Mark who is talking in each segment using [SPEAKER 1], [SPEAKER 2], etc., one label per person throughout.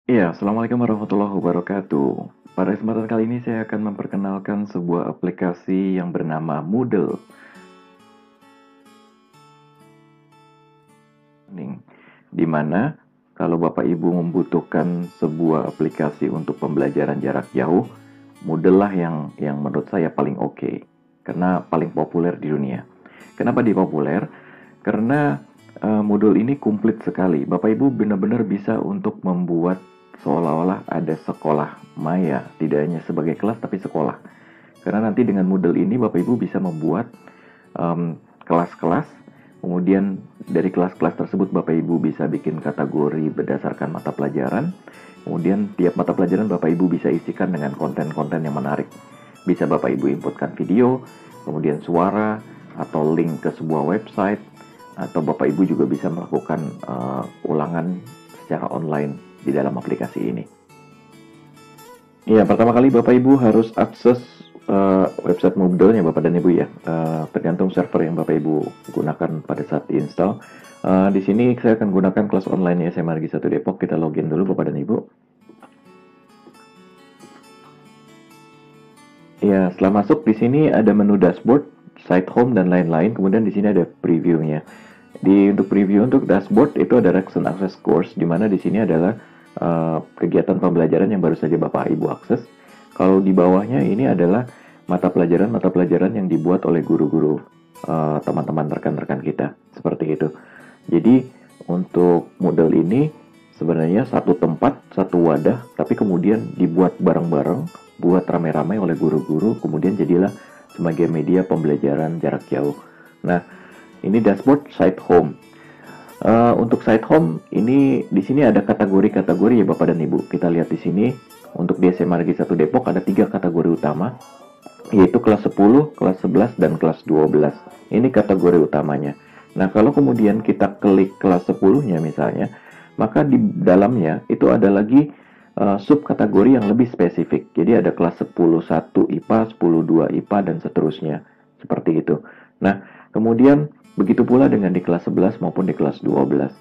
[SPEAKER 1] Iya, Assalamualaikum warahmatullahi wabarakatuh. Pada kesempatan kali ini saya akan memperkenalkan sebuah aplikasi yang bernama Moodle, di mana kalau Bapak Ibu membutuhkan sebuah aplikasi untuk pembelajaran jarak jauh, Moodle lah yang menurut saya paling oke, karena paling populer di dunia. Kenapa dia populer? Karena Moodle ini komplit sekali. Bapak Ibu benar-benar bisa untuk membuat seolah-olah ada sekolah maya, tidak hanya sebagai kelas tapi sekolah. Karena nanti dengan Moodle ini Bapak Ibu bisa membuat kelas-kelas, kemudian dari kelas-kelas tersebut Bapak Ibu bisa bikin kategori berdasarkan mata pelajaran, kemudian tiap mata pelajaran Bapak Ibu bisa isikan dengan konten-konten yang menarik. Bisa Bapak Ibu inputkan video, kemudian suara, atau link ke sebuah website, atau Bapak Ibu juga bisa melakukan ulangan secara online di dalam aplikasi ini. Ya, pertama kali Bapak Ibu harus akses website Moodle-nya Bapak dan Ibu ya. Tergantung server yang Bapak Ibu gunakan pada saat install. Di sini saya akan gunakan kelas online SMA Negeri 1 Depok. Kita login dulu Bapak dan Ibu. Ya, setelah masuk di sini ada menu dashboard, site home dan lain-lain. Kemudian di sini ada previewnya. Untuk preview untuk dashboard itu ada Recent Access Course, di mana di sini adalah kegiatan pembelajaran yang baru saja Bapak Ibu akses. Kalau di bawahnya ini adalah mata pelajaran yang dibuat oleh guru-guru, teman-teman rekan-rekan kita, seperti itu. Jadi untuk model ini sebenarnya satu tempat, satu wadah, tapi kemudian dibuat bareng-bareng, buat rame-rame oleh guru-guru, kemudian jadilah sebagai media pembelajaran jarak jauh. Nah, ini dashboard site home. Untuk site home ini di sini ada kategori-kategori ya Bapak dan Ibu. Kita lihat di sini untuk di SMA Negeri 1 Depok ada 3 kategori utama, yaitu kelas 10, kelas 11 dan kelas 12. Ini kategori utamanya. Nah, kalau kemudian kita klik kelas 10-nya misalnya, maka di dalamnya itu ada lagi subkategori yang lebih spesifik. Jadi ada kelas 10.1 IPA, 10.2 IPA dan seterusnya. Seperti itu. Nah, kemudian begitu pula dengan di kelas 11 maupun di kelas 12.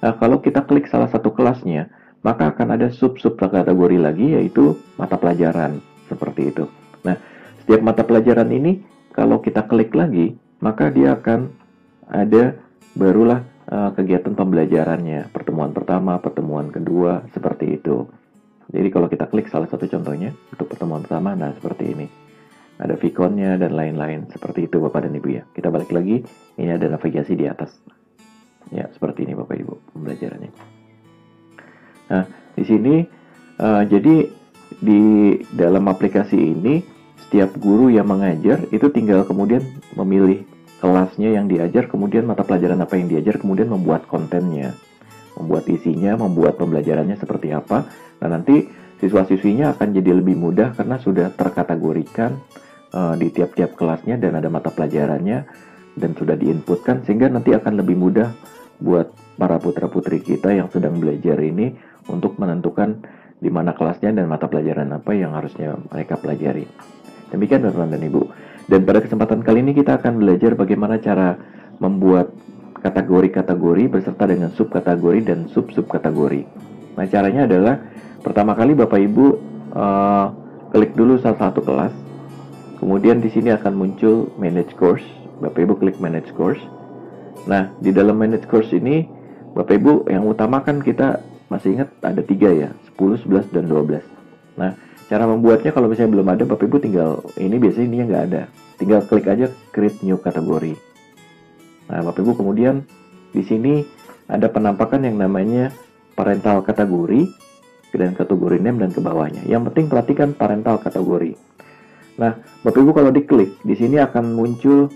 [SPEAKER 1] Nah, kalau kita klik salah satu kelasnya, maka akan ada sub-sub kategori lagi, yaitu mata pelajaran. Seperti itu. Nah, setiap mata pelajaran ini, kalau kita klik lagi, maka dia akan ada barulah kegiatan pembelajarannya. Pertemuan pertama, pertemuan kedua, seperti itu. Jadi kalau kita klik salah satu contohnya, untuk pertemuan pertama, nah seperti ini. Ada Vikonnya dan lain-lain. Seperti itu Bapak dan Ibu ya. Kita balik lagi, ini ada navigasi di atas. Ya, seperti ini Bapak Ibu pembelajarannya. Nah, di sini jadi di dalam aplikasi ini setiap guru yang mengajar itu tinggal kemudian memilih kelasnya yang diajar, kemudian mata pelajaran apa yang diajar, kemudian membuat kontennya, membuat isinya, membuat pembelajarannya seperti apa. Nah, nanti siswa-siswinya akan jadi lebih mudah karena sudah terkategorikan di tiap-tiap kelasnya dan ada mata pelajarannya dan sudah diinputkan, sehingga nanti akan lebih mudah buat para putra-putri kita yang sedang belajar ini untuk menentukan di mana kelasnya dan mata pelajaran apa yang harusnya mereka pelajari. Demikian Bapak dan Ibu. Dan pada kesempatan kali ini kita akan belajar bagaimana cara membuat kategori-kategori beserta dengan subkategori dan sub-subkategori. Nah, caranya adalah pertama kali Bapak Ibu klik dulu salah satu kelas. Kemudian di sini akan muncul Manage Course. Bapak Ibu klik Manage Course. Nah, di dalam Manage Course ini, Bapak Ibu yang utama kan kita masih ingat ada 3 ya, 10, 11, dan 12. Nah, cara membuatnya kalau misalnya belum ada, Bapak Ibu tinggal, ini biasanya ini nggak ada. Tinggal klik aja Create New Category. Nah, Bapak Ibu kemudian di sini ada penampakan yang namanya Parental Category, dan kategori name dan ke bawahnya. Yang penting perhatikan parental kategori. Nah, Bapak Ibu kalau diklik, di sini akan muncul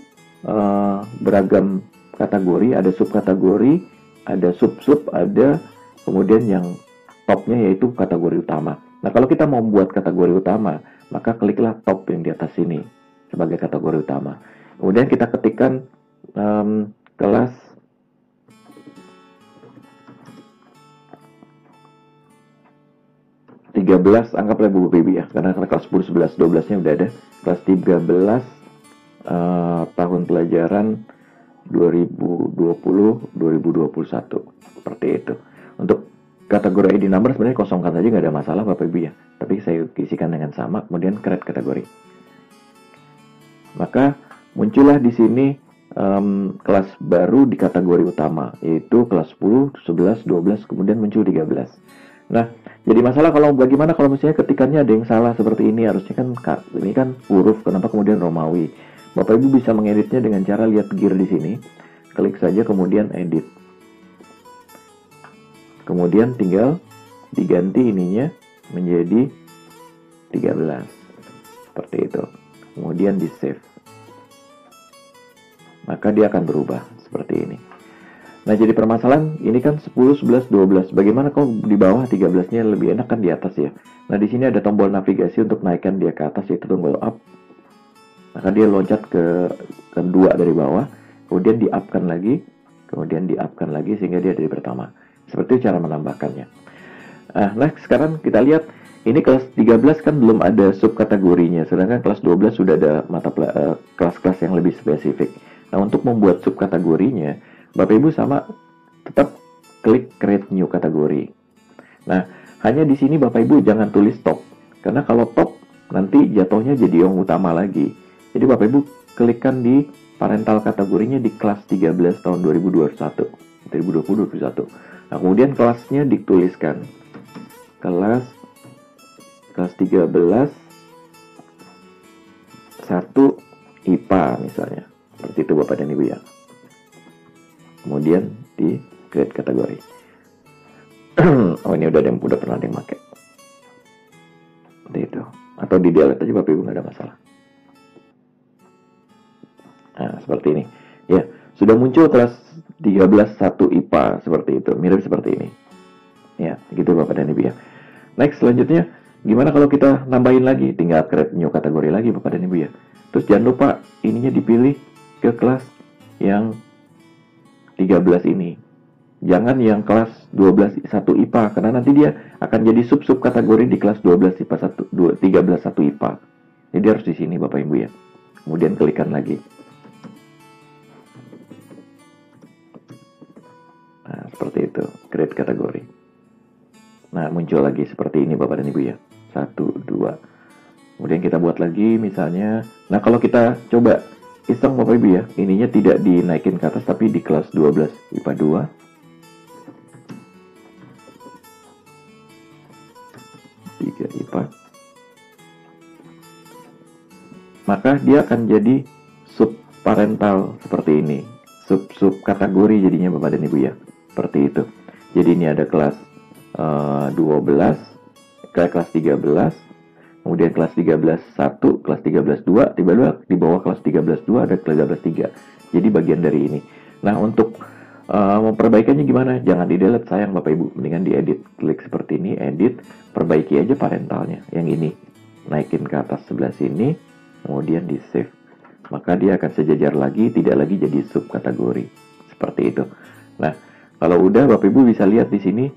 [SPEAKER 1] beragam kategori, ada subkategori, ada sub-sub, ada kemudian yang topnya yaitu kategori utama. Nah, kalau kita mau membuat kategori utama, maka kliklah top yang di atas sini sebagai kategori utama. Kemudian kita ketikkan kelas 13, anggaplah Bu Bibi ya, karena kelas 10, 11, 12-nya udah ada. Kelas 13 tahun pelajaran 2020-2021. Seperti itu. Untuk kategori ID number sebenarnya kosongkan saja, nggak ada masalah Bapak Ibu ya. Tapi saya isikan dengan sama, kemudian create kategori. Maka muncullah di sini kelas baru di kategori utama, yaitu kelas 10, 11, 12, kemudian muncul 13. Nah, jadi masalah bagaimana kalau misalnya ketikanya ada yang salah seperti ini, harusnya kan ini kan huruf, kenapa kemudian Romawi? Bapak Ibu bisa mengeditnya dengan cara lihat gear di sini. Klik saja kemudian edit. Kemudian tinggal diganti ininya menjadi 13. Seperti itu. Kemudian di save. Maka dia akan berubah seperti ini. Nah, jadi permasalahan ini kan 10, 11, 12. Bagaimana kalau di bawah 13-nya lebih enak kan di atas ya. Nah, di sini ada tombol navigasi untuk naikkan dia ke atas, yaitu tombol up. Maka dia loncat ke kedua dari bawah, kemudian di-up-kan lagi, kemudian di-up-kan lagi sehingga dia dari pertama. Seperti itu cara menambahkannya. Nah, sekarang kita lihat ini kelas 13 kan belum ada subkategorinya, sedangkan kelas 12 sudah ada kelas-kelas yang lebih spesifik. Nah, untuk membuat subkategorinya, Bapak Ibu sama tetap klik create new kategori. Nah, hanya di sini Bapak Ibu jangan tulis top, karena kalau top nanti jatuhnya jadi yang utama lagi. Jadi Bapak Ibu klikkan di parental kategorinya di kelas 13 tahun 2021. Nah, kemudian kelasnya dituliskan kelas 13 1 IPA misalnya. Seperti itu Bapak dan Ibu ya. Kemudian di create kategori. Oh, ini udah pernah ada yang pakai. Seperti itu. Atau di delete aja Bapak Ibu, nggak ada masalah. Nah, seperti ini. Ya, sudah muncul kelas 13 1 IPA seperti itu. Mirip seperti ini. Ya, gitu Bapak dan Ibu ya. Next, selanjutnya gimana kalau kita nambahin lagi? Tinggal create new kategori lagi Bapak dan Ibu ya. Terus jangan lupa ininya dipilih ke kelas yang 13 ini. Jangan yang kelas 12 1 IPA, karena nanti dia akan jadi sub-sub kategori di kelas 12 IPA 1 13 1 IPA. Jadi harus di sini Bapak Ibu ya. Kemudian klikkan lagi. Nah, seperti itu, create kategori. Nah, muncul lagi seperti ini Bapak dan Ibu ya. 1 2. Kemudian kita buat lagi misalnya. Nah, kalau kita coba iseng Bapak Ibu ya, ininya tidak dinaikin ke atas tapi di kelas 12 IPA 2. IPA, maka dia akan jadi subparental seperti ini, sub kategori jadinya Bapak dan Ibu ya, seperti itu. Jadi ini ada kelas 12, kelas 13, kemudian kelas 13 1, kelas 13 2, tiba-tiba di bawah kelas 13 2 ada kelas 13 3. Jadi bagian dari ini. Nah, untuk memperbaikannya gimana? Jangan di-delete sayang Bapak Ibu, mendingan diedit. Klik seperti ini, edit, perbaiki aja parentalnya. Yang ini, naikin ke atas sebelah sini, kemudian di save. Maka dia akan sejajar lagi, tidak lagi jadi subkategori. Seperti itu. Nah, kalau udah Bapak Ibu bisa lihat di sini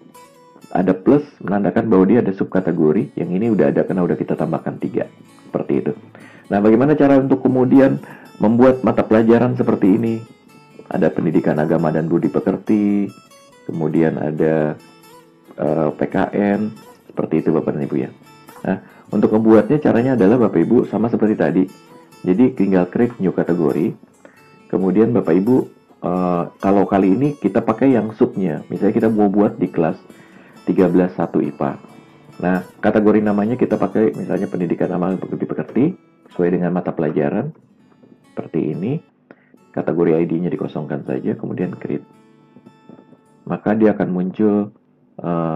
[SPEAKER 1] ada plus menandakan bahwa dia ada subkategori. Yang ini udah ada karena udah kita tambahkan 3. Seperti itu. Nah, bagaimana cara untuk kemudian membuat mata pelajaran seperti ini? Ada pendidikan agama dan budi pekerti, kemudian ada PKN, seperti itu Bapak dan Ibu ya. Nah, untuk membuatnya caranya adalah Bapak Ibu sama seperti tadi. Jadi tinggal create new kategori. Kemudian Bapak Ibu, kalau kali ini kita pakai yang subnya. Misalnya kita mau buat di kelas 13 1 IPA. Nah, kategori namanya kita pakai misalnya pendidikan agama dan budi pekerti, sesuai dengan mata pelajaran. Seperti ini. Kategori ID-nya dikosongkan saja, kemudian create. Maka dia akan muncul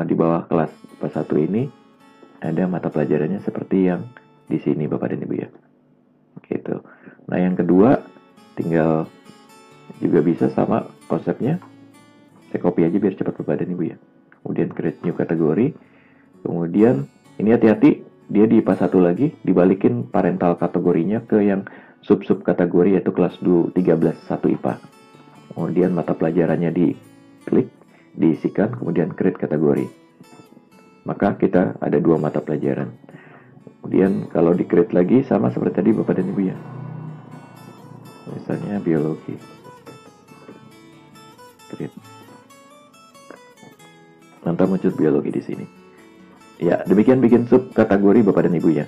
[SPEAKER 1] di bawah kelas IPA 1 ini ada mata pelajarannya seperti yang di sini Bapak dan Ibu ya. Gitu. Nah, yang kedua tinggal juga bisa sama konsepnya. Saya copy aja biar cepat Bapak dan Ibu ya. Kemudian create new kategori. Kemudian ini hati-hati, dia di IPA 1 lagi dibalikin parental kategorinya ke yang sub-sub kategori yaitu kelas 13 1 IPA. Kemudian mata pelajarannya diklik, diisikan, kemudian create kategori. Maka kita ada 2 mata pelajaran. Kemudian kalau di create lagi sama seperti tadi Bapak dan Ibu ya. Misalnya biologi. Create. Nah, mantap, muncul biologi di sini. Ya, demikian bikin sub kategori Bapak dan Ibu ya.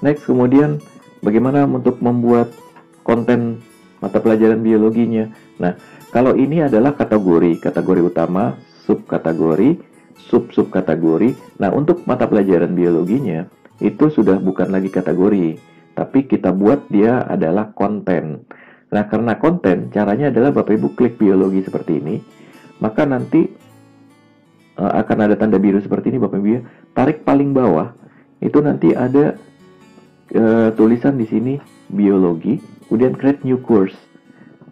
[SPEAKER 1] Next, kemudian bagaimana untuk membuat konten mata pelajaran biologinya. Nah, kalau ini adalah kategori utama, subkategori, sub-subkategori. Nah, untuk mata pelajaran biologinya, itu sudah bukan lagi kategori, tapi kita buat dia adalah konten. Nah, karena konten, caranya adalah Bapak Ibu klik biologi seperti ini, maka nanti akan ada tanda biru seperti ini Bapak Ibu ya. Tarik paling bawah, itu nanti ada tulisan di sini biologi, kemudian create new course.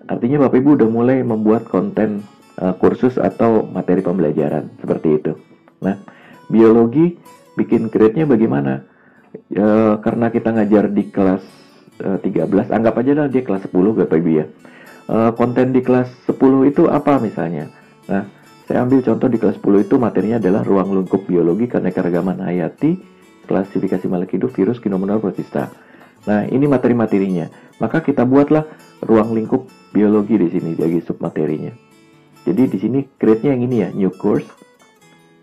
[SPEAKER 1] Artinya Bapak Ibu udah mulai membuat konten kursus atau materi pembelajaran seperti itu. Nah, biologi bikin create-nya bagaimana? Karena kita ngajar di kelas 13, anggap aja lah dia kelas 10 Bapak Ibu ya. Konten di kelas 10 itu apa misalnya? Nah, saya ambil contoh di kelas 10 itu materinya adalah ruang lingkup biologi, keanekaragaman hayati, klasifikasi makhluk hidup, virus, genom, protista. Nah, ini materi-materinya. Maka kita buatlah ruang lingkup biologi di sini jadi submaterinya. Jadi di sini create-nya yang ini ya, new course.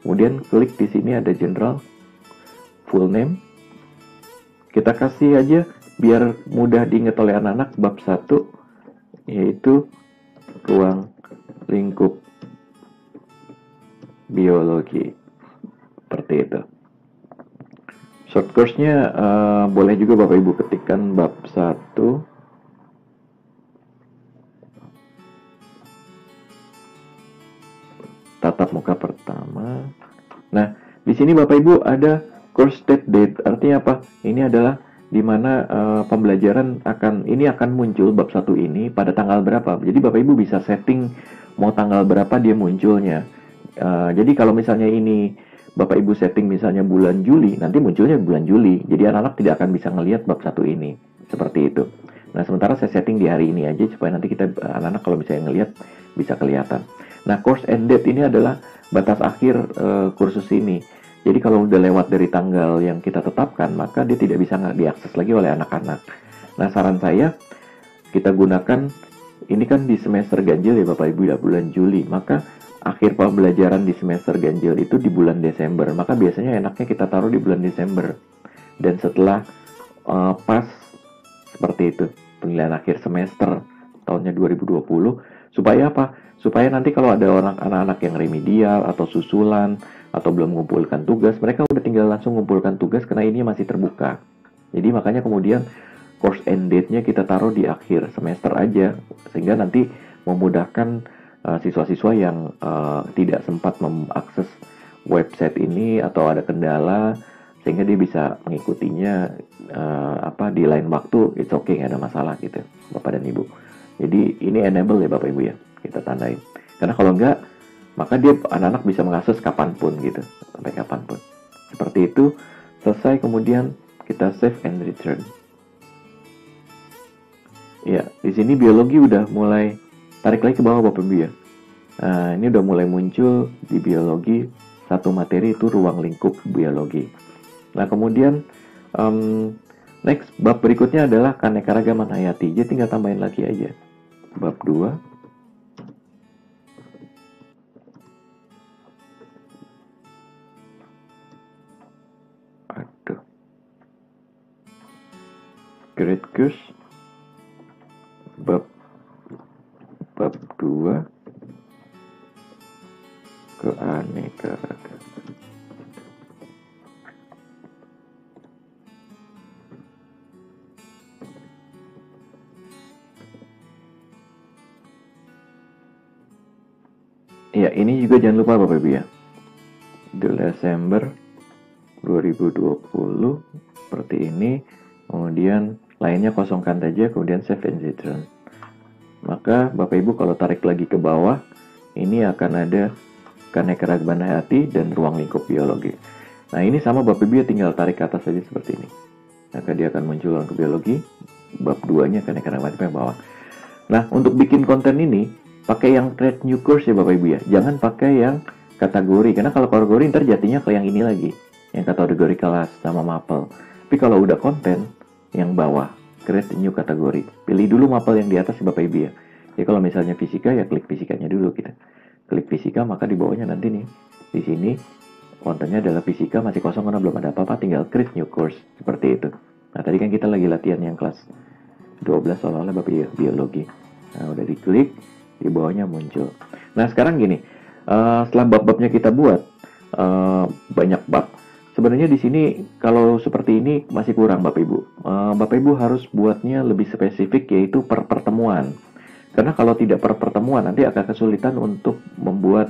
[SPEAKER 1] Kemudian klik di sini ada general, full name. Kita kasih aja biar mudah diingat oleh anak-anak bab 1, yaitu ruang lingkup biologi. Seperti itu. Short course-nya boleh juga Bapak Ibu ketikkan bab 1. Tatap muka pertama. Nah, di sini Bapak Ibu ada course start date. Artinya apa? Ini adalah di mana pembelajaran akan muncul bab 1 ini pada tanggal berapa. Jadi Bapak Ibu bisa setting mau tanggal berapa dia munculnya. Jadi kalau misalnya ini Bapak Ibu setting misalnya bulan Juli, nanti munculnya bulan Juli. Jadi anak-anak tidak akan bisa ngelihat bab 1 ini. Seperti itu. Nah, sementara saya setting di hari ini aja supaya nanti kita anak-anak kalau misalnya ngelihat bisa kelihatan. Nah, course end date ini adalah batas akhir kursus ini. Jadi kalau udah lewat dari tanggal yang kita tetapkan, maka dia tidak bisa diakses lagi oleh anak-anak. Nah, saran saya kita gunakan, ini kan di semester ganjil ya Bapak Ibu ya, bulan Juli. Maka akhir pembelajaran di semester ganjil itu di bulan Desember. Maka biasanya enaknya kita taruh di bulan Desember. Dan setelah pas seperti itu, penilaian akhir semester tahunnya 2020, supaya apa? Supaya nanti kalau ada anak-anak yang remedial atau susulan atau belum mengumpulkan tugas, mereka udah tinggal langsung mengumpulkan tugas karena ini masih terbuka. Jadi makanya kemudian course end date-nya kita taruh di akhir semester aja, sehingga nanti memudahkan siswa-siswa yang tidak sempat mengakses website ini atau ada kendala, sehingga dia bisa mengikutinya di lain waktu. It's okay, nggak ada masalah gitu Bapak dan Ibu. Jadi ini enable ya Bapak Ibu ya, kita tandain. Karena kalau enggak, maka dia anak-anak bisa mengakses kapanpun gitu, sampai kapanpun. Seperti itu, selesai kemudian kita save and return. Ya, di sini biologi udah mulai, tarik lagi ke bawah Bapak Ibu ya. Nah, ini udah mulai muncul di biologi satu materi itu ruang lingkup biologi. Nah, kemudian next bab berikutnya adalah keanekaragaman hayati. Jadi tinggal tambahin lagi aja. Bab 2. Aduh. Grade course. Bab 2. Keanekaragaman. Ya, ini juga jangan lupa Bapak Ibu ya. Desember 2020 seperti ini. Kemudian lainnya kosongkan saja, kemudian save and return. Maka Bapak Ibu kalau tarik lagi ke bawah, ini akan ada keanekaragaman hayati dan ruang lingkup biologi. Nah, ini sama Bapak Ibu tinggal tarik ke atas saja seperti ini. Maka dia akan muncul ruang lingkup biologi, bab 2-nya keanekaragaman hayati yang bawah. Nah, untuk bikin konten ini pakai yang create new course ya Bapak Ibu ya. Jangan pakai yang kategori, karena kalau kategori ntar jadinya ke yang ini lagi, yang kategori kelas sama mapel. Tapi kalau udah konten yang bawah, create new kategori. Pilih dulu mapel yang di atas ya Bapak Ibu ya. Jadi kalau misalnya fisika ya klik fisikanya dulu kita. Klik fisika, maka di bawahnya nanti nih di sini kontennya adalah fisika masih kosong karena belum ada apa-apa, tinggal create new course seperti itu. Nah tadi kan kita lagi latihan yang kelas 12 soalnya bab biologi. Nah udah diklik, di bawahnya muncul. Nah sekarang gini, setelah bab-babnya kita buat banyak bab. Sebenarnya di sini kalau seperti ini masih kurang Bapak Ibu. Bapak Ibu harus buatnya lebih spesifik, yaitu per pertemuan. Karena kalau tidak per pertemuan nanti akan kesulitan untuk membuat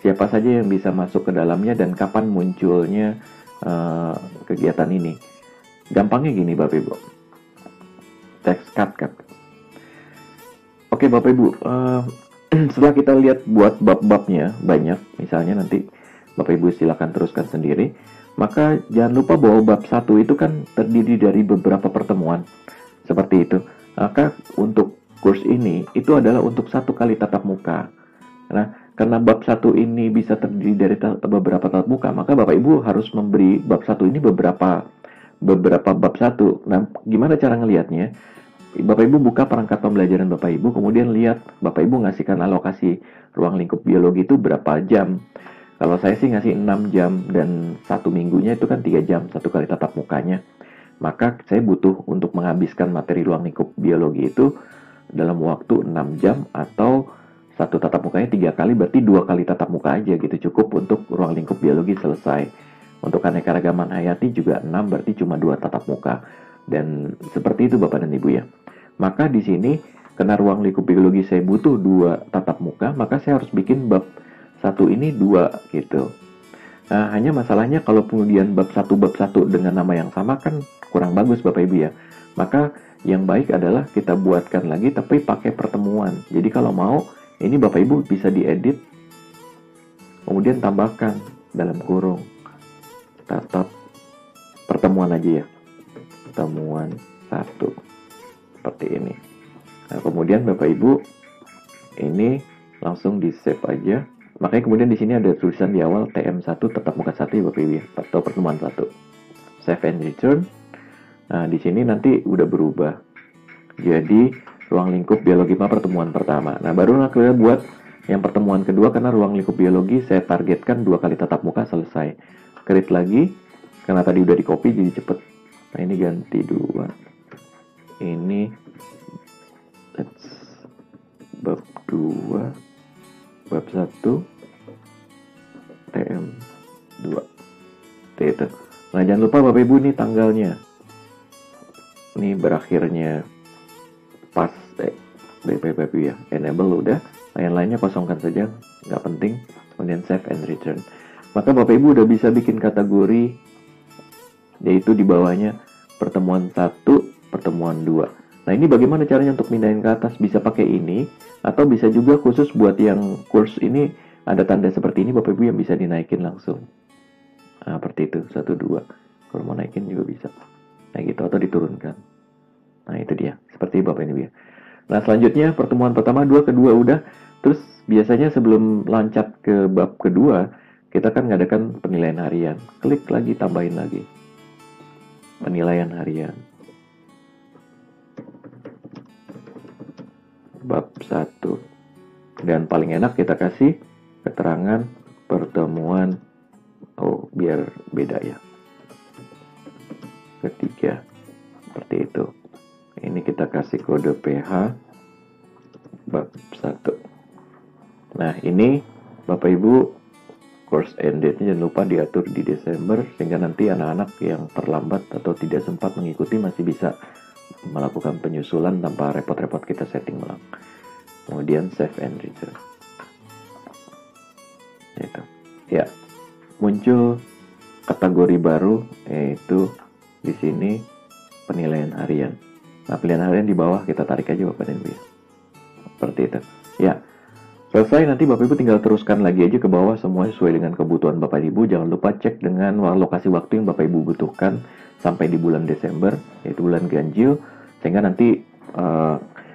[SPEAKER 1] siapa saja yang bisa masuk ke dalamnya dan kapan munculnya kegiatan ini. Gampangnya gini Bapak Ibu. Text cut. Oke Bapak Ibu, setelah kita lihat buat bab-babnya banyak, misalnya nanti Bapak Ibu silakan teruskan sendiri. Maka jangan lupa bahwa bab 1 itu kan terdiri dari beberapa pertemuan. Seperti itu. Maka untuk kurs ini itu adalah untuk 1 kali tatap muka. Nah, karena bab 1 ini bisa terdiri dari beberapa tatap muka, maka Bapak Ibu harus memberi bab 1 ini beberapa bab 1. Nah, gimana cara ngelihatnya? Bapak Ibu buka perangkat pembelajaran Bapak Ibu, kemudian lihat Bapak Ibu ngasihkan alokasi ruang lingkup biologi itu berapa jam. Kalau saya sih ngasih 6 jam dan 1 minggunya itu kan 3 jam 1 kali tatap mukanya. Maka saya butuh untuk menghabiskan materi ruang lingkup biologi itu dalam waktu 6 jam atau 1 tatap mukanya 3 kali, berarti 2 kali tatap muka aja gitu, cukup untuk ruang lingkup biologi selesai. Untuk keanekaragaman hayati juga 6, berarti cuma 2 tatap muka. Dan seperti itu Bapak dan Ibu ya. Maka di sini karena ruang lingkup biologi saya butuh 2 tatap muka, maka saya harus bikin bab 1 ini 2 gitu. Nah, hanya masalahnya kalau kemudian bab 1 dengan nama yang sama kan kurang bagus Bapak Ibu ya. Maka yang baik adalah kita buatkan lagi tapi pakai pertemuan. Jadi kalau mau ini Bapak Ibu bisa diedit, kemudian tambahkan dalam kurung tatap pertemuan aja ya. Pertemuan 1 seperti ini. Nah, kemudian Bapak Ibu ini langsung di save aja. Makanya kemudian di sini ada tulisan di awal TM1 tetap muka 1 ya Bapak Ibu ya, atau pertemuan 1. Save and return. Nah, di sini nanti udah berubah. Jadi ruang lingkup biologi pertemuan pertama. Nah, baru kita buat yang pertemuan kedua karena ruang lingkup biologi saya targetkan 2 kali tatap muka selesai. Create lagi karena tadi udah di copy jadi cepet. Nah, ini ganti 2. Ini bab 2 bab 1 TM2 itu. Nah jangan lupa Bapak Ibu nih tanggalnya, ini berakhirnya pas BPPP ya, enable udah, yang lainnya kosongkan saja, nggak penting, kemudian save and return. Maka Bapak Ibu udah bisa bikin kategori, yaitu di bawahnya pertemuan 1, pertemuan 2. Nah ini bagaimana caranya untuk pindahin ke atas? Bisa pakai ini, atau bisa juga khusus buat yang course ini ada tanda seperti ini Bapak Ibu yang bisa dinaikin langsung. Nah seperti itu, 1, 2. Kalau mau naikin juga bisa. Nah gitu, atau diturunkan. Nah itu dia, seperti Bapak Ibu ya. Nah selanjutnya pertemuan pertama, 2, kedua udah. Terus biasanya sebelum loncat ke bab kedua, kita kan ngadakan penilaian harian. Klik lagi, tambahin lagi. Penilaian harian. Bab 1. Dan paling enak kita kasih keterangan pertemuan, biar beda ya, ketiga, seperti itu. Ini kita kasih kode PH bab 1. Nah ini Bapak Ibu course end date-nya jangan lupa diatur di Desember, sehingga nanti anak-anak yang terlambat atau tidak sempat mengikuti masih bisa melakukan penyusulan tanpa repot-repot kita setting ulang. Kemudian save and return. Itu. Ya. Muncul kategori baru, yaitu di sini penilaian harian. Nah, penilaian harian di bawah kita tarik aja Bapak dan Ibu. Seperti itu. Ya. Selesai, nanti Bapak Ibu tinggal teruskan lagi aja ke bawah semua sesuai dengan kebutuhan Bapak Ibu. Jangan lupa cek dengan lokasi waktu yang Bapak Ibu butuhkan sampai di bulan Desember, yaitu bulan ganjil, sehingga nanti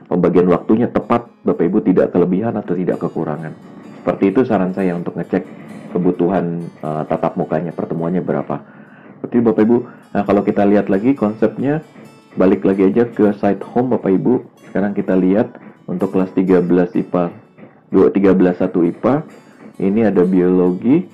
[SPEAKER 1] pembagian waktunya tepat, Bapak Ibu tidak kelebihan atau tidak kekurangan. Seperti itu saran saya untuk ngecek kebutuhan tatap mukanya, pertemuannya berapa. Seperti Bapak Ibu, nah kalau kita lihat lagi konsepnya, balik lagi aja ke site home Bapak Ibu. Sekarang kita lihat untuk kelas 13 IPA 13.1 IPA, ini ada biologi,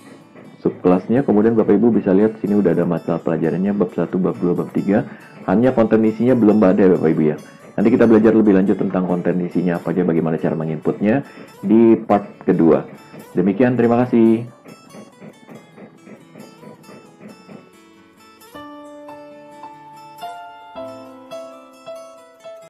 [SPEAKER 1] subkelasnya. Kemudian Bapak Ibu bisa lihat sini udah ada mata pelajarannya bab 1, bab 2, bab 3. Hanya konten isinya belum ada ya Bapak Ibu ya. Nanti kita belajar lebih lanjut tentang konten isinya apa aja, bagaimana cara menginputnya di part kedua. Demikian, terima kasih.